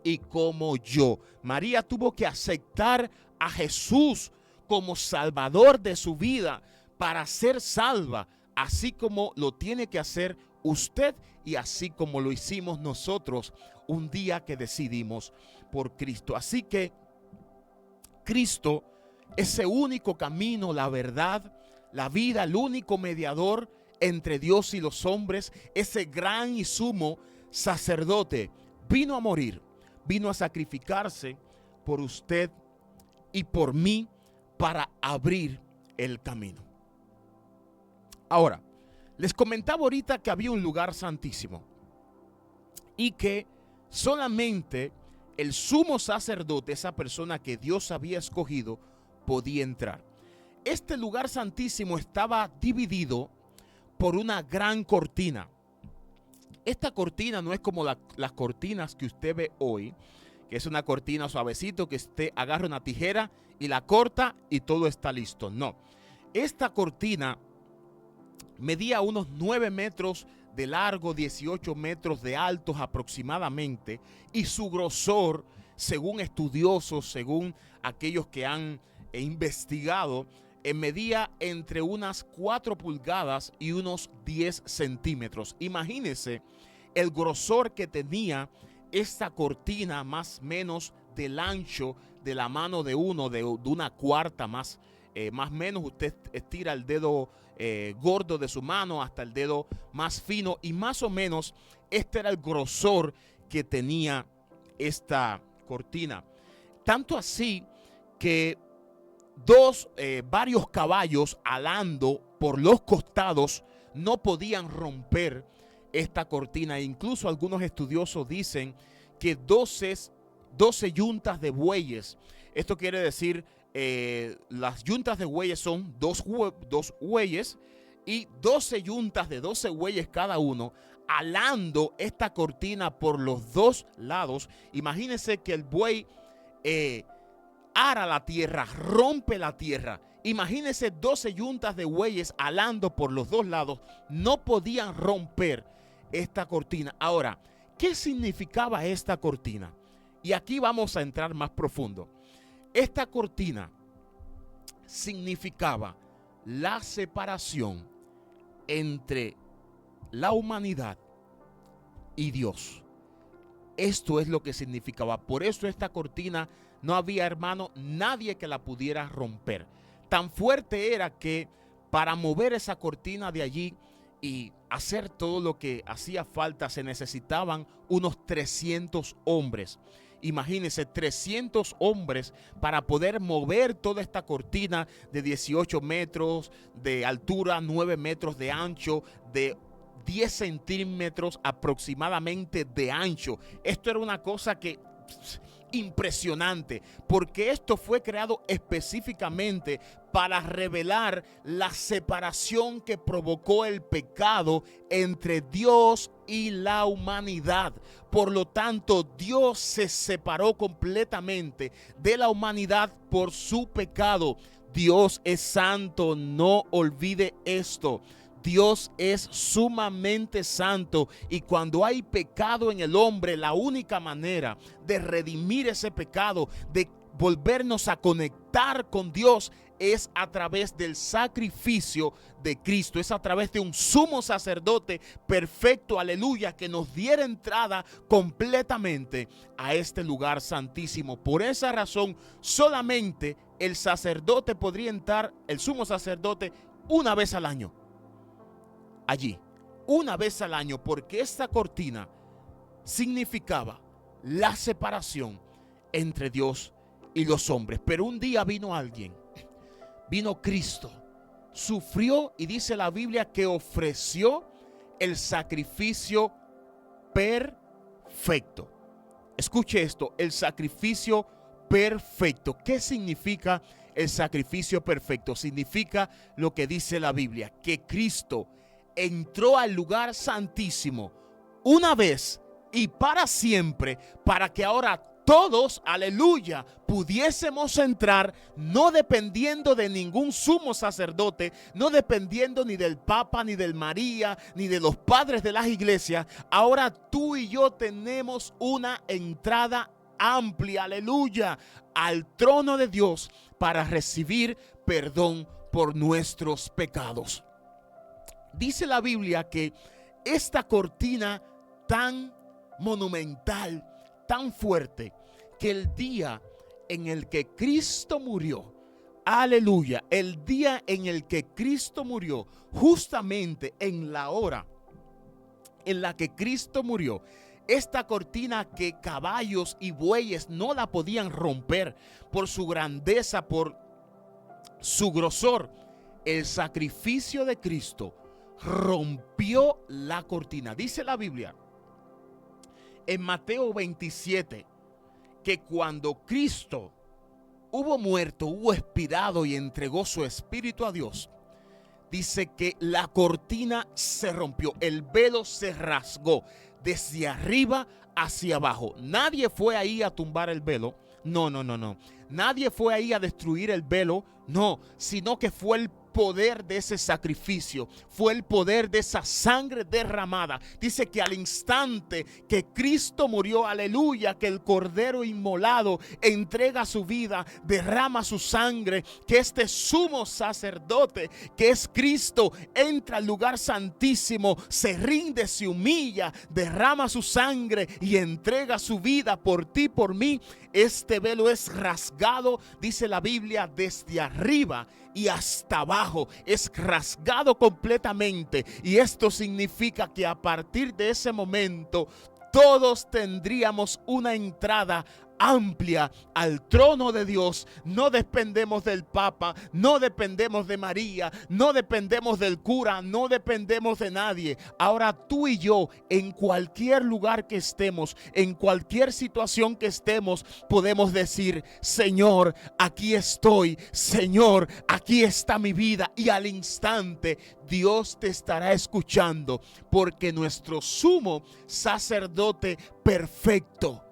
y como yo. María tuvo que aceptar a Jesús como salvador de su vida para ser salva, así como lo tiene que hacer usted y así como lo hicimos nosotros un día que decidimos por Cristo. Así que Cristo, ese único camino, la verdad, la vida, el único mediador entre Dios y los hombres, ese gran y sumo sacerdote, vino a morir, vino a sacrificarse por usted y por mí, para abrir el camino. Ahora, les comentaba ahorita que había un lugar santísimo y que solamente el sumo sacerdote, esa persona que Dios había escogido, podía entrar. Este lugar santísimo estaba dividido por una gran cortina. Esta cortina no es como las cortinas que usted ve hoy, que es una cortina suavecito que usted agarra una tijera y la corta y todo está listo. No, esta cortina medía unos 9 metros de largo, 18 metros de alto aproximadamente, y su grosor, según estudiosos, según aquellos que han investigado, medía entre unas 4 pulgadas y unos 10 centímetros. Imagínense el grosor que tenía esta cortina, más o menos del ancho de la mano de uno, de una cuarta más o menos. Usted estira el dedo gordo de su mano hasta el dedo más fino, y más o menos este era el grosor que tenía esta cortina. Tanto así que varios caballos alando por los costados no podían romper esta cortina. Incluso algunos estudiosos dicen que 12 yuntas de bueyes, esto quiere decir las yuntas de bueyes son dos bueyes, y 12 yuntas de 12 bueyes cada uno, alando esta cortina por los dos lados. Imagínense que el buey ara la tierra, rompe la tierra. Imagínense 12 yuntas de bueyes alando por los dos lados, no podían romper esta cortina. Ahora, ¿qué significaba esta cortina? Y aquí vamos a entrar más profundo. Esta cortina significaba la separación entre la humanidad y Dios. Esto es lo que significaba. Por eso esta cortina no había, hermano, nadie que la pudiera romper. Tan fuerte era que para mover esa cortina de allí y hacer todo lo que hacía falta, se necesitaban unos 300 hombres. Imagínense, 300 hombres para poder mover toda esta cortina de 18 metros de altura, 9 metros de ancho, de 10 centímetros aproximadamente de ancho. Esto era una cosa que impresionante, porque esto fue creado específicamente para revelar la separación que provocó el pecado entre Dios y la humanidad. Por lo tanto, Dios se separó completamente de la humanidad por su pecado. Dios es santo, no olvide esto. Dios es sumamente santo, y cuando hay pecado en el hombre, la única manera de redimir ese pecado, de volvernos a conectar con Dios, es a través del sacrificio de Cristo, es a través de un sumo sacerdote perfecto, aleluya, que nos diera entrada completamente a este lugar santísimo. Por esa razón, solamente el sacerdote podría entrar, el sumo sacerdote, una vez al año. Allí, una vez al año, porque esta cortina significaba la separación entre Dios y los hombres. Pero un día vino alguien, vino Cristo, sufrió, y dice la Biblia que ofreció el sacrificio perfecto. Escuche esto, el sacrificio perfecto. ¿Qué significa el sacrificio perfecto? Significa lo que dice la Biblia, que Cristo entró al lugar santísimo una vez y para siempre, para que ahora todos, aleluya, pudiésemos entrar, no dependiendo de ningún sumo sacerdote, no dependiendo ni del Papa, ni del María, ni de los padres de las iglesias. Ahora tú y yo tenemos una entrada amplia, aleluya, al trono de Dios para recibir perdón por nuestros pecados. Dice la Biblia que esta cortina tan monumental, tan fuerte, que el día en el que Cristo murió, aleluya, el día en el que Cristo murió, justamente en la hora en la que Cristo murió, esta cortina que caballos y bueyes no la podían romper por su grandeza, por su grosor, el sacrificio de Cristo rompió la cortina. Dice la Biblia en Mateo 27 que cuando Cristo hubo muerto, hubo expirado y entregó su espíritu a Dios, dice que la cortina se rompió, el velo se rasgó desde arriba hacia abajo. Nadie fue ahí a tumbar el velo. No. Nadie fue ahí a destruir el velo. No, sino que fue el poder de ese sacrificio, fue el poder de esa sangre derramada. Dice que al instante que Cristo murió, aleluya, que el cordero inmolado entrega su vida, derrama su sangre, que este sumo sacerdote que es Cristo entra al lugar santísimo, se rinde, se humilla, derrama su sangre y entrega su vida por ti, por mí. Este velo es rasgado, dice la Biblia, desde arriba y hasta abajo, es rasgado completamente, y esto significa que a partir de ese momento todos tendríamos una entrada amplia al trono de Dios. No dependemos del Papa, no dependemos de María, no dependemos del cura, no dependemos de nadie. Ahora tú y yo, en cualquier lugar que estemos, en cualquier situación que estemos, podemos decir: Señor, aquí estoy, Señor, aquí está mi vida. Y al instante Dios te estará escuchando, porque nuestro sumo sacerdote perfecto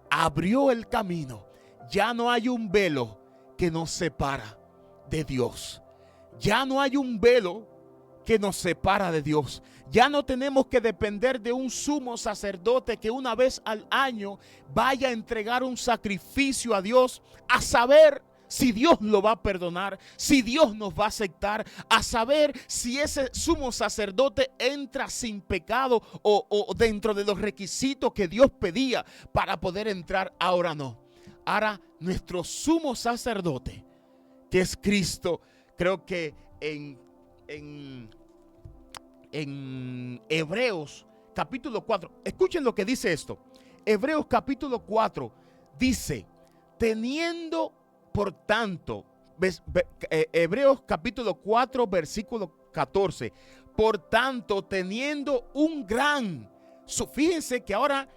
abrió el camino. Ya no hay un velo que nos separa de Dios. Ya no hay un velo que nos separa de Dios. Ya no tenemos que depender de un sumo sacerdote que una vez al año vaya a entregar un sacrificio a Dios, a saber si Dios lo va a perdonar, si Dios nos va a aceptar, a saber si ese sumo sacerdote entra sin pecado o dentro de los requisitos que Dios pedía para poder entrar. Ahora no. Ahora nuestro sumo sacerdote, que es Cristo, creo que en Hebreos capítulo 4, escuchen lo que dice esto. Hebreos capítulo 4 dice: teniendo por tanto, Hebreos capítulo 4 versículo 14, por tanto, teniendo un gran Fíjense que ahora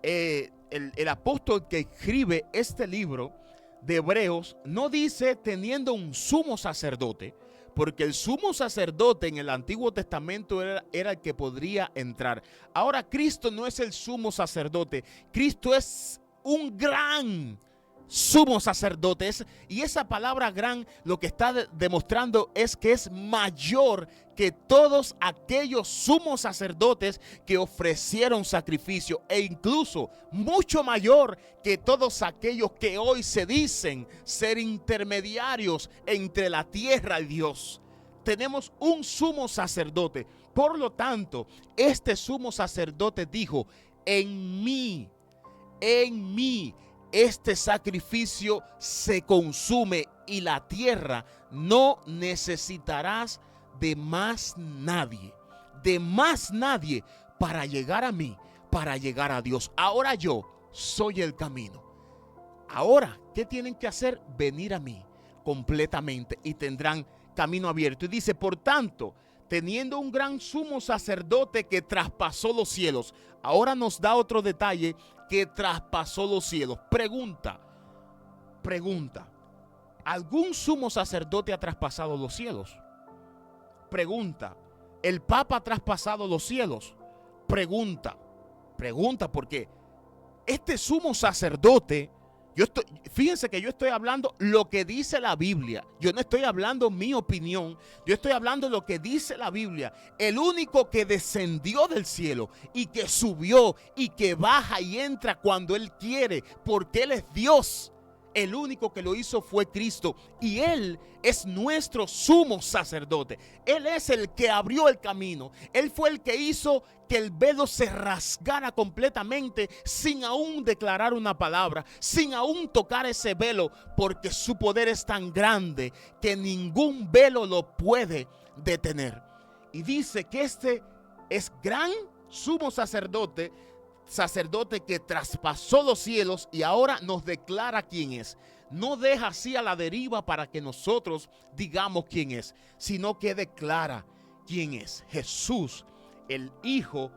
el apóstol que escribe este libro de Hebreos no dice teniendo un sumo sacerdote, porque el sumo sacerdote en el Antiguo Testamento era el que podría entrar. Ahora Cristo no es el sumo sacerdote, Cristo es un gran sumo sacerdote. Y esa palabra gran lo que está demostrando es que es mayor que todos aquellos sumos sacerdotes que ofrecieron sacrificio, e incluso mucho mayor que todos aquellos que hoy se dicen ser intermediarios entre la tierra y Dios. Tenemos un sumo sacerdote. Por lo tanto, este sumo sacerdote dijo: en mí, este sacrificio se consume, y la tierra no necesitarás de más nadie para llegar a mí, para llegar a Dios. Ahora yo soy el camino. Ahora, ¿qué tienen que hacer? Venir a mí completamente y tendrán camino abierto. Y dice, por tanto, teniendo un gran sumo sacerdote que traspasó los cielos. Ahora nos da otro detalle: que traspasó los cielos. Pregunta, ¿algún sumo sacerdote ha traspasado los cielos? Pregunta, ¿el Papa ha traspasado los cielos? Pregunta, porque este sumo sacerdote, fíjense que yo estoy hablando lo que dice la Biblia. Yo no estoy hablando mi opinión. Yo estoy hablando lo que dice la Biblia. El único que descendió del cielo y que subió y que baja y entra cuando Él quiere, porque Él es Dios. El único que lo hizo fue Cristo, y Él es nuestro sumo sacerdote. Él es el que abrió el camino. Él fue el que hizo que el velo se rasgara completamente sin aún declarar una palabra, sin aún tocar ese velo, porque su poder es tan grande que ningún velo lo puede detener. Y dice que este es gran sumo sacerdote que traspasó los cielos, y ahora nos declara quién es. No deja así a la deriva para que nosotros digamos quién es, sino que declara quién es: Jesús, el Hijo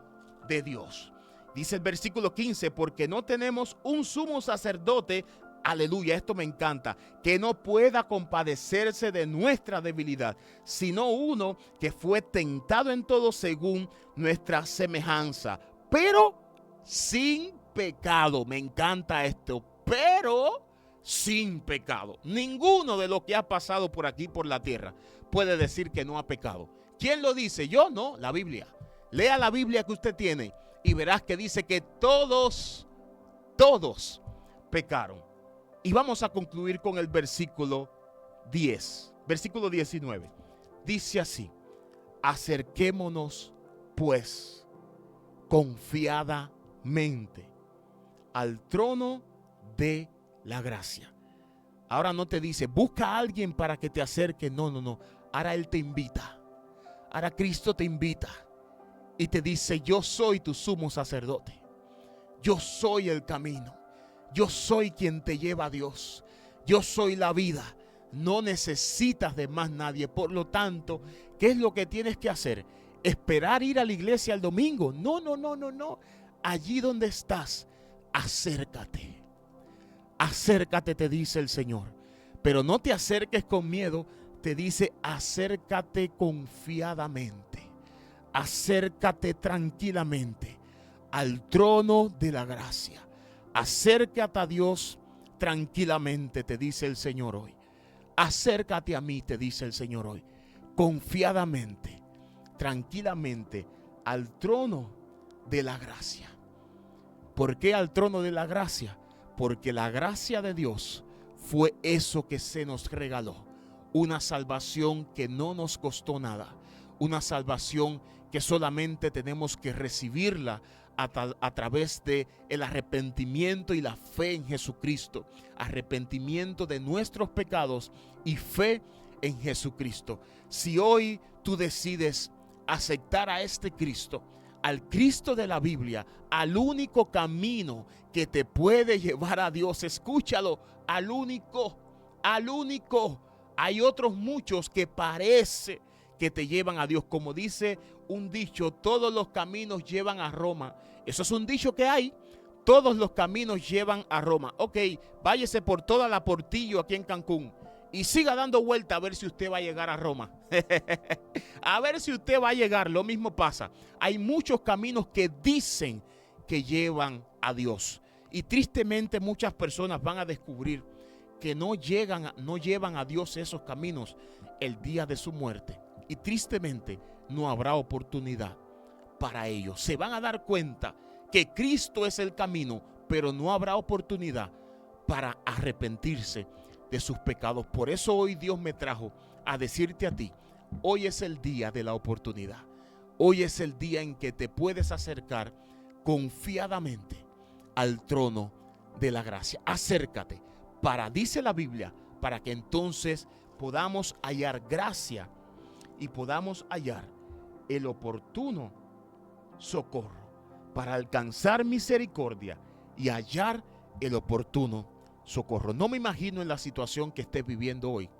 de Dios. Dice el versículo 15, porque no tenemos un sumo sacerdote, aleluya, esto me encanta, que no pueda compadecerse de nuestra debilidad, sino uno que fue tentado en todo según nuestra semejanza, pero sin pecado. Me encanta esto, pero sin pecado. Ninguno de los que ha pasado por aquí, por la tierra, puede decir que no ha pecado. ¿Quién lo dice? Yo no, la Biblia. Lea la Biblia que usted tiene y verás que dice que todos pecaron. Y vamos a concluir con el versículo 10, versículo 19. Dice así: acerquémonos pues confiadamente al trono de la gracia. Ahora no te dice busca a alguien para que te acerque. No. Ahora Él te invita. Ahora Cristo te invita y te dice: yo soy tu sumo sacerdote. Yo soy el camino. Yo soy quien te lleva a Dios. Yo soy la vida. No necesitas de más nadie. Por lo tanto, ¿qué es lo que tienes que hacer? ¿Esperar ir a la iglesia el domingo? No. Allí donde estás, acércate. Acércate, te dice el Señor. Pero no te acerques con miedo. Te dice: acércate confiadamente. Acércate tranquilamente al trono de la gracia. Acércate a Dios tranquilamente, te dice el Señor hoy. Acércate a mí, te dice el Señor hoy. Confiadamente, tranquilamente, al trono de la gracia. ¿Por qué al trono de la gracia? Porque la gracia de Dios fue eso que se nos regaló. Una salvación que no nos costó nada. Una salvación que solamente tenemos que recibirla a través de el arrepentimiento y la fe en Jesucristo. Arrepentimiento de nuestros pecados y fe en Jesucristo. Si hoy tú decides aceptar a este Cristo, al Cristo de la Biblia, al único camino que te puede llevar a Dios, escúchalo, al único. Hay otros muchos que parece que te llevan a Dios. Como dice un dicho, todos los caminos llevan a Roma. Eso es un dicho que hay. Todos los caminos llevan a Roma. Ok, váyase por toda la Portillo aquí en Cancún y siga dando vuelta a ver si usted va a llegar a Roma. A ver si usted va a llegar. Lo mismo pasa. Hay muchos caminos que dicen que llevan a Dios. Y tristemente muchas personas van a descubrir que no llevan a Dios esos caminos el día de su muerte. Y tristemente no habrá oportunidad para ellos. Se van a dar cuenta que Cristo es el camino, pero no habrá oportunidad para arrepentirse de sus pecados. Por eso hoy Dios me trajo a decirte a ti, hoy es el día de la oportunidad. Hoy es el día en que te puedes acercar confiadamente al trono de la gracia. Acércate, dice la Biblia, para que entonces podamos hallar gracia y podamos hallar el oportuno socorro, para alcanzar misericordia y hallar el oportuno socorro. No me imagino en la situación que estés viviendo hoy,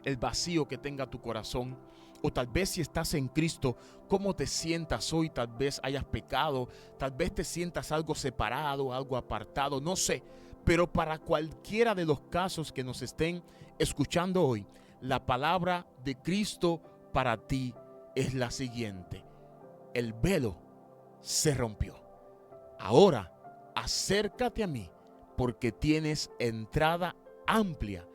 el vacío que tenga tu corazón, o tal vez si estás en Cristo, cómo te sientas hoy. Tal vez hayas pecado, tal vez te sientas algo separado, algo apartado, no sé. Pero para cualquiera de los casos que nos estén escuchando hoy, la palabra de Cristo para ti es la siguiente: el velo se rompió. Ahora acércate a mí, porque tienes entrada amplia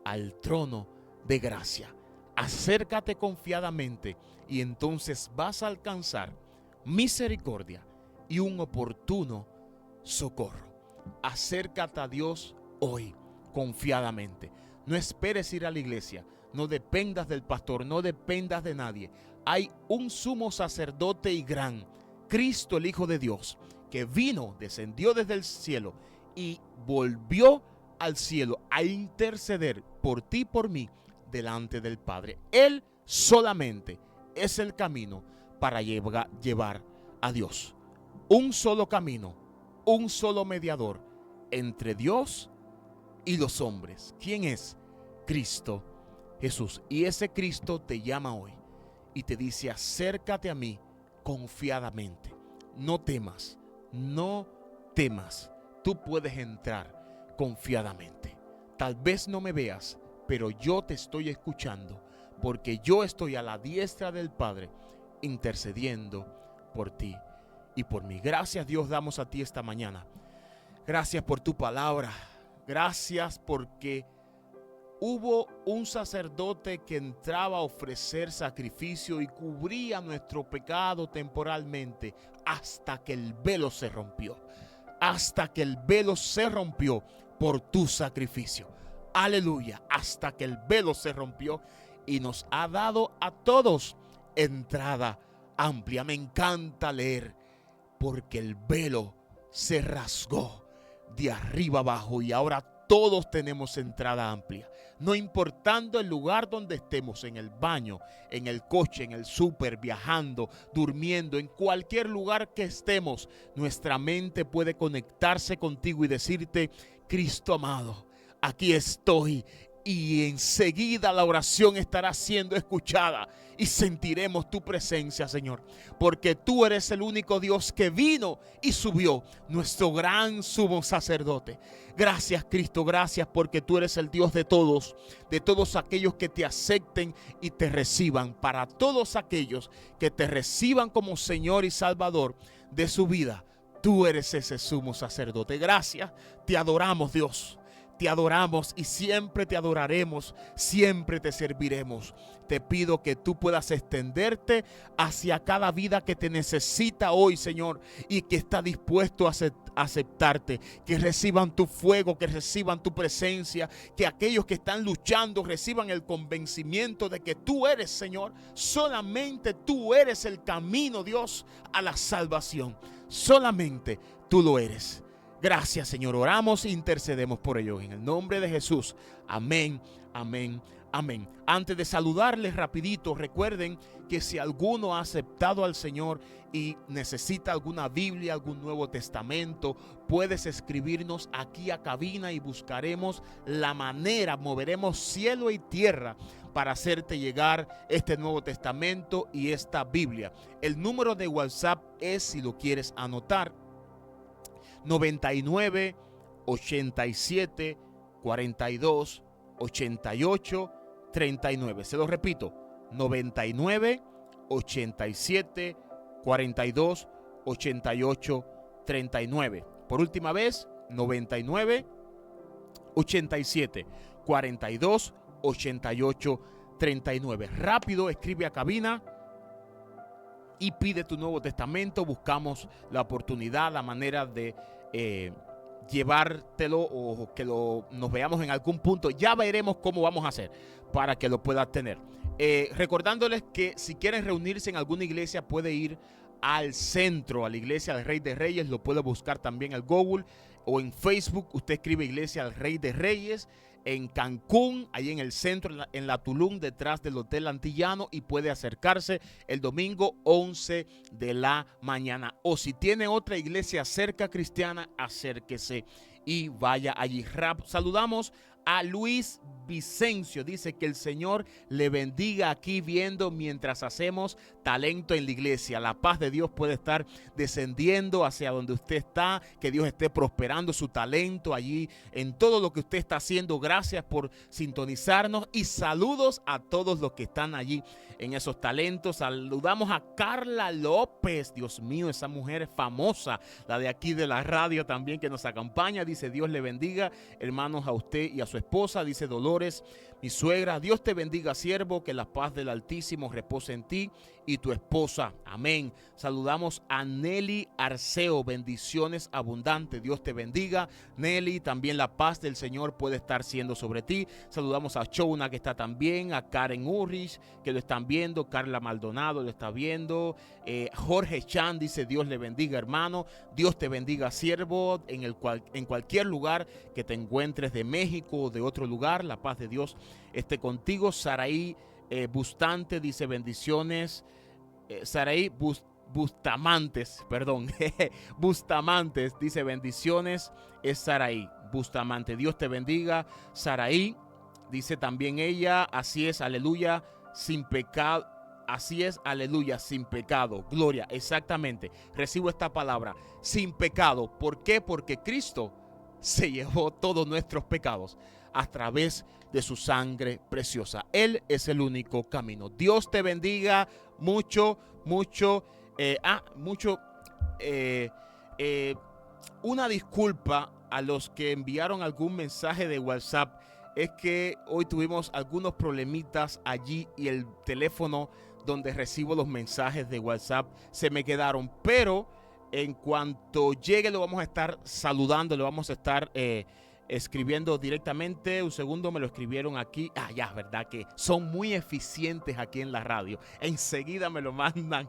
al trono de gracia. Acércate confiadamente y entonces vas a alcanzar misericordia y un oportuno socorro. Acércate a Dios hoy confiadamente. No esperes ir a la iglesia. No dependas del pastor, no dependas de nadie. Hay un sumo sacerdote y gran, Cristo el Hijo de Dios, que vino, descendió desde el cielo y volvió al cielo a interceder por ti y por mí delante del Padre. Él solamente es el camino para llevar a Dios. Un solo camino, un solo mediador entre Dios y los hombres. ¿Quién es? Cristo Jesús. Y ese Cristo te llama hoy y te dice: acércate a mí confiadamente. No temas, no temas. Tú puedes entrar confiadamente. Tal vez no me veas, pero yo te estoy escuchando, porque yo estoy a la diestra del Padre intercediendo por ti y por mí. Gracias, Dios, damos a ti esta mañana. Gracias por tu palabra. Gracias porque hubo un sacerdote que entraba a ofrecer sacrificio y cubría nuestro pecado temporalmente hasta que el velo se rompió. Hasta que el velo se rompió por tu sacrificio. Aleluya, hasta que el velo se rompió y nos ha dado a todos entrada amplia. Me encanta leer, porque el velo se rasgó de arriba abajo y ahora todos tenemos entrada amplia. No importando el lugar donde estemos, en el baño, en el coche, en el súper, viajando, durmiendo, en cualquier lugar que estemos, nuestra mente puede conectarse contigo y decirte: Cristo amado, aquí estoy. Y enseguida la oración estará siendo escuchada y sentiremos tu presencia, Señor, porque tú eres el único Dios que vino y subió, nuestro gran sumo sacerdote. Gracias, Cristo, gracias, porque tú eres el Dios de todos aquellos que te acepten y te reciban. Para todos aquellos que te reciban como Señor y Salvador de su vida, tú eres ese sumo sacerdote. Gracias, te adoramos, Dios. Te adoramos y siempre te adoraremos, siempre te serviremos. Te pido que tú puedas extenderte hacia cada vida que te necesita hoy, Señor, y que está dispuesto a aceptarte. Que reciban tu fuego, que reciban tu presencia, que aquellos que están luchando reciban el convencimiento de que tú eres, Señor. Solamente tú eres el camino, Dios, a la salvación. Solamente tú lo eres. Gracias, Señor. Oramos e intercedemos por ellos en el nombre de Jesús. Amén, amén, Amén. Antes de saludarles rapidito, recuerden que si alguno ha aceptado al Señor y necesita alguna Biblia, algún Nuevo Testamento, puedes escribirnos aquí a cabina y buscaremos la manera, moveremos cielo y tierra para hacerte llegar este Nuevo Testamento y esta Biblia. El número de WhatsApp es, si lo quieres anotar, 99 87 42 88 39. Se lo repito, 99 87 42 88 39. Por última vez, 99 87 42 88 39. Rápido, escribe a cabina y pide tu Nuevo Testamento. Buscamos la oportunidad, la manera de llevártelo o que nos veamos en algún punto. Ya veremos cómo vamos a hacer para que lo puedas tener. Recordándoles que si quieren reunirse en alguna iglesia, puede ir al centro, a la iglesia del Rey de Reyes. Lo puede buscar también al Google o en Facebook. Usted escribe Iglesia del Rey de Reyes en Cancún, ahí en el centro, en la Tulum, detrás del Hotel Antillano, y puede acercarse el domingo 11 de la mañana. O si tiene otra iglesia cerca cristiana, acérquese y vaya allí. Saludamos a Luis Vicencio, dice que el Señor le bendiga aquí viendo mientras hacemos talento en la iglesia. La paz de Dios puede estar descendiendo hacia donde usted está, que Dios esté prosperando su talento allí en todo lo que usted está haciendo. Gracias por sintonizarnos y saludos a todos los que están allí en esos talentos. Saludamos a Carla López, Dios mío, esa mujer famosa, la de aquí de la radio también, que nos acompaña. Dice Dios le bendiga, hermanos, a usted y a su esposa. Dice Dolores, mi suegra, Dios te bendiga, siervo, que la paz del Altísimo repose en ti y tu esposa. Amén. Saludamos a Nelly Arceo, bendiciones abundantes. Dios te bendiga, Nelly. También la paz del Señor puede estar siendo sobre ti. Saludamos a Chouna, que está también, a Karen Urrich, que lo están viendo, Carla Maldonado lo está viendo, Jorge Chan dice Dios le bendiga, hermano. Dios te bendiga, siervo, en cualquier lugar que te encuentres de México o de otro lugar, la paz de Dios esté contigo. Saraí Bustante dice bendiciones. Saraí Bustamantes, perdón. Bustamantes dice bendiciones. Es Saraí Bustamante. Dios te bendiga, Saraí. Dice también ella, así es, aleluya, sin pecado. Así es, aleluya, sin pecado. Gloria, exactamente. Recibo esta palabra, sin pecado. ¿Por qué? Porque Cristo se llevó todos nuestros pecados a través de su sangre preciosa. Él es el único camino. Dios te bendiga mucho, mucho, una disculpa a los que enviaron algún mensaje de WhatsApp. Es que hoy tuvimos algunos problemitas allí y el teléfono donde recibo los mensajes de WhatsApp se me quedaron, pero en cuanto llegue lo vamos a estar saludando, lo vamos a estar escribiendo directamente. Un segundo, me lo escribieron aquí. Ya, verdad que son muy eficientes aquí en la radio. Enseguida me lo mandan,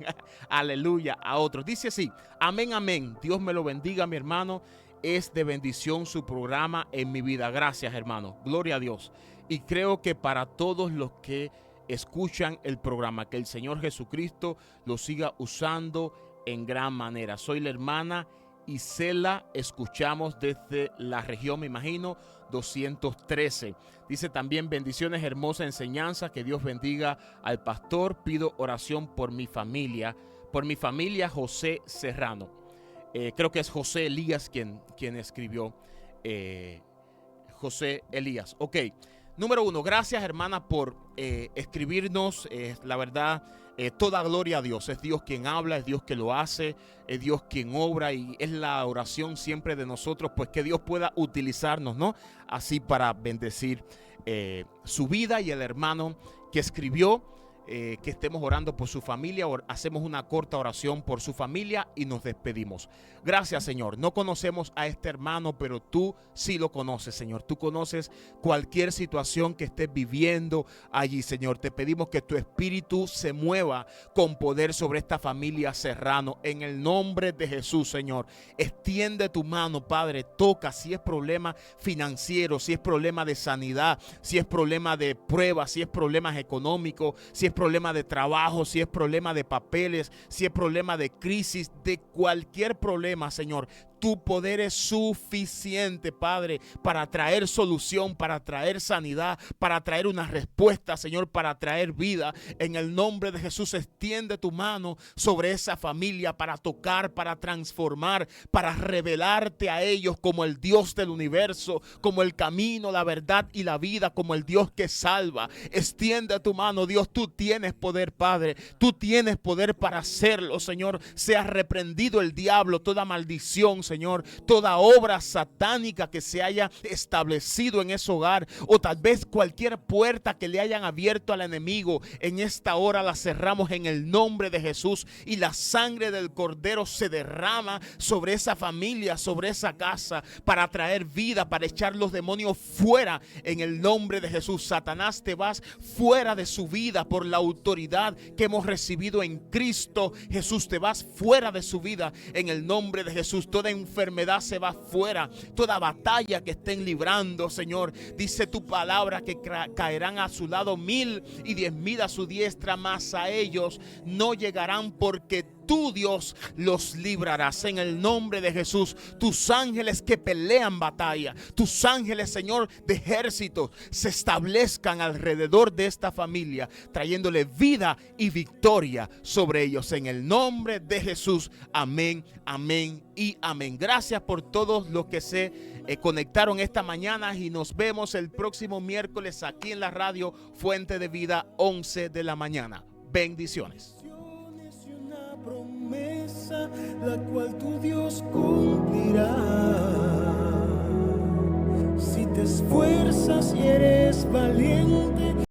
aleluya, a otros. Dice así, amén, amén. Dios me lo bendiga, mi hermano. Es de bendición su programa en mi vida. Gracias, hermano. Gloria a Dios. Y creo que para todos los que escuchan el programa, que el Señor Jesucristo lo siga usando en gran manera. Soy la hermana Isela, escuchamos desde la región, me imagino, 213. Dice también bendiciones, hermosa enseñanza, que Dios bendiga al pastor. Pido oración por mi familia, José Serrano. Creo que es José Elías quien escribió, José Elías. Ok, número 1, gracias, hermana, por escribirnos. La verdad, toda gloria a Dios. Es Dios quien habla, es Dios que lo hace, es Dios quien obra, y es la oración siempre de nosotros, pues que Dios pueda utilizarnos, ¿no? Así para bendecir su vida. Y el hermano que escribió, que estemos orando por su familia. Hacemos una corta oración por su familia y nos despedimos. Gracias, Señor. No conocemos a este hermano, pero tú sí lo conoces, Señor. Tú conoces cualquier situación que estés viviendo allí, Señor. Te pedimos que tu espíritu se mueva con poder sobre esta familia Serrano. En el nombre de Jesús, Señor. Extiende tu mano, Padre. Toca si es problema financiero, si es problema de sanidad, si es problema de pruebas, si es problemas económicos, si es problema de trabajo, si es problema de papeles, si es problema de crisis, de cualquier problema, Señor. Tu poder es suficiente, Padre, para traer solución, para traer sanidad, para traer una respuesta, Señor, para traer vida. En el nombre de Jesús, extiende tu mano sobre esa familia para tocar, para transformar, para revelarte a ellos como el Dios del universo, como el camino, la verdad y la vida, como el Dios que salva. Extiende tu mano, Dios. Tú tienes poder, Padre. Tú tienes poder para hacerlo, Señor. Sea reprendido el diablo, toda maldición, Señor, toda obra satánica que se haya establecido en ese hogar, o tal vez cualquier puerta que le hayan abierto al enemigo, en esta hora la cerramos en el nombre de Jesús, y la sangre del Cordero se derrama sobre esa familia, sobre esa casa, para traer vida, para echar los demonios fuera en el nombre de Jesús. Satanás, te vas fuera de su vida por la autoridad que hemos recibido en Cristo Jesús. Te vas fuera de su vida en el nombre de Jesús. Toda enfermedad se va fuera, toda batalla que estén librando, Señor. Dice tu palabra que caerán a su lado 1000 y 10,000 a su diestra, mas a ellos no llegarán, porque tú, Dios, los librarás en el nombre de Jesús. Tus ángeles que pelean batalla, tus ángeles, Señor, de ejércitos, se establezcan alrededor de esta familia, trayéndole vida y victoria sobre ellos en el nombre de Jesús. Amén, amén y amén. Gracias por todos los que se conectaron esta mañana, y nos vemos el próximo miércoles aquí en la radio Fuente de Vida, 11 de la mañana. Bendiciones. Promesa, la cual tu Dios cumplirá. Si te esfuerzas y eres valiente.